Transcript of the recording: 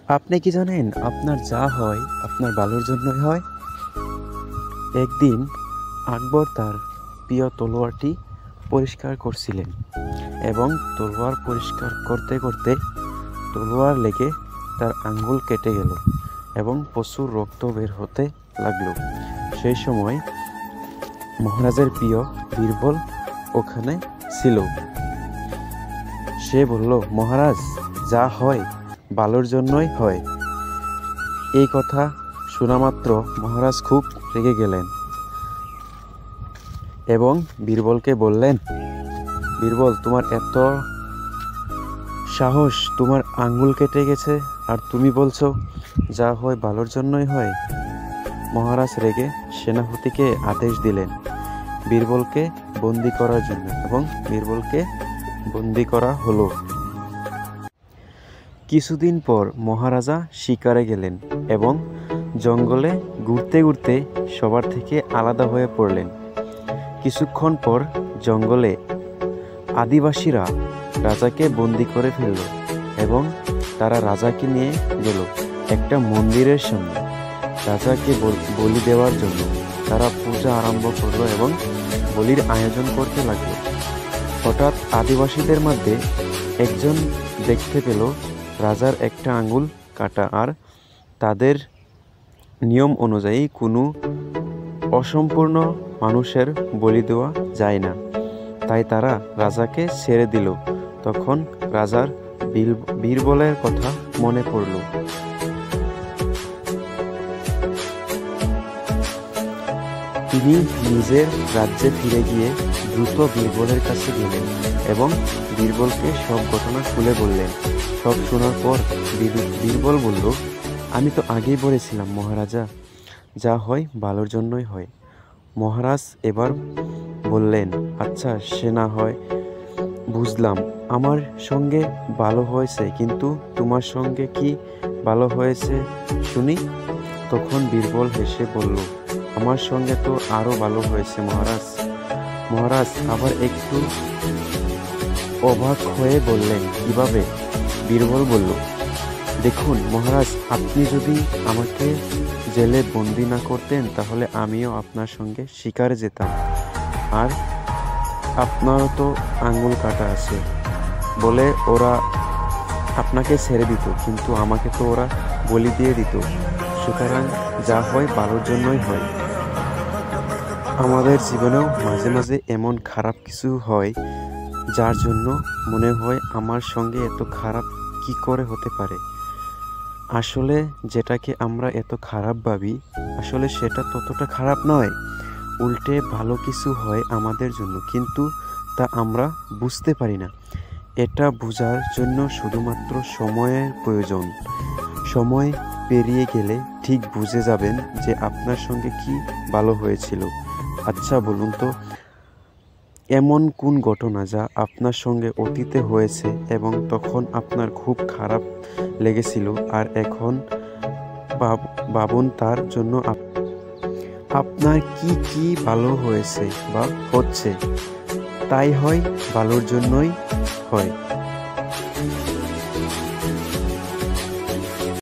আপনি কি জানেন আপনার যা হয় আপনার ভালোর জন্যই হয়? একদিন আকবর তার প্রিয় তলোয়ারটি পরিষ্কার করছিলেন এবং তলোয়ার পরিষ্কার করতে করতে তলোয়ার লেগে তার আঙ্গুল কেটে গেল এবং প্রচুর রক্ত বের হতে লাগলো। সেই সময় মহারাজের প্রিয় বীরবল ওখানে ছিল। সে বলল, মহারাজ, যা হয় ভালোর জন্যই হয়। এই কথা শোনা মাত্র মহারাজ খুব রেগে গেলেন এবং বীরবলকে বললেন, বীরবল, তোমার এত সাহস, তোমার আঙ্গুল কেটে গেছে আর তুমি বলছো যা হয় ভালোর জন্যই হয়। মহারাজ রেগে সেনাপতিকে আদেশ দিলেন বীরবলকে বন্দি করার জন্য এবং বীরবলকে বন্দি করা হলো। কিছুদিন পর মহারাজা শিকারে গেলেন এবং জঙ্গলে ঘুরতে ঘুরতে সবার থেকে আলাদা হয়ে পড়লেন। কিছুক্ষণ পর জঙ্গলে আদিবাসীরা রাজাকে বন্দি করে ফেলল এবং তারা রাজাকে নিয়ে গেল একটা মন্দিরের সামনে রাজাকে বলি দেওয়ার জন্য। তারা পূজা আরম্ভ করলো এবং বলির আয়োজন করতে লাগলো। হঠাৎ আদিবাসীদের মধ্যে একজন দেখতে পেল রাজার একটা আঙ্গুল কাটা, আর তাদের নিয়ম অনুযায়ী কোনো অসম্পূর্ণ মানুষের বলি দেওয়া যায় না, তাই তারা রাজাকে ছেড়ে দিল। তখন রাজার বীরবলের কথা মনে পড়ল। তিনি নিজের রাজ্যে ফিরে গিয়ে দ্রুত বীরবলের কাছে গেলেন এবং বীরবলকে সব ঘটনা খুলে বললেন। সব শোনার পর বীরবল বলল, আমি তো আগেই বলেছিলাম মহারাজা, যা হয় ভালোর জন্যই হয়। মহারাজ এবার বললেন, আচ্ছা, সে না হয় বুঝলাম, আমার সঙ্গে ভালো হয়েছে, কিন্তু তোমার সঙ্গে কি ভালো হয়েছে শুনি। তখন বীরবল হেসে বলল, আমার সঙ্গে তো আরো ভালো হয়েছে মহারাজ। মহারাজ আবার একটু অবাক হয়ে বললেন, কিভাবে? বীরবল বলল, দেখুন মহারাজ, আপনি যদি আমাকে জেলে বন্দি না করতেন তাহলে আমিও আপনার সঙ্গে শিকারে যেতাম, আর আপনারও তো আঙ্গুল কাটা আছে বলে ওরা আপনাকে ছেড়ে দিত, কিন্তু আমাকে তো ওরা বলি দিয়ে দিত। সুতরাং যা হয় ভালোর জন্যই হয়। আমাদের জীবনেও মাঝে মাঝে এমন খারাপ কিছু হয় যার জন্য মনে হয় আমার সঙ্গে এত খারাপ কি করে হতে পারে। আসলে যেটাকে আমরা এত খারাপ ভাবি, আসলে সেটা ততটা খারাপ নয়। উল্টে ভালো কিছু হয় আমাদের জন্য, কিন্তু তা আমরা বুঝতে পারি না। এটা বোঝার জন্য শুধুমাত্র সময়ের প্রয়োজন। সময় পেরিয়ে গেলে ঠিক বুঝে যাবেন যে আপনার সঙ্গে কি ভালো হয়েছিল। আচ্ছা বলুন তো, এমন কোন ঘটনা যা আপনার সঙ্গে অতীতে হয়েছে এবং তখন আপনার খুব খারাপ লেগেছিল, আর এখন ভাবুন তার জন্য আপনার কি কি ভালো হয়েছে বা হচ্ছে। তাই হয় ভালোর জন্যই হয়।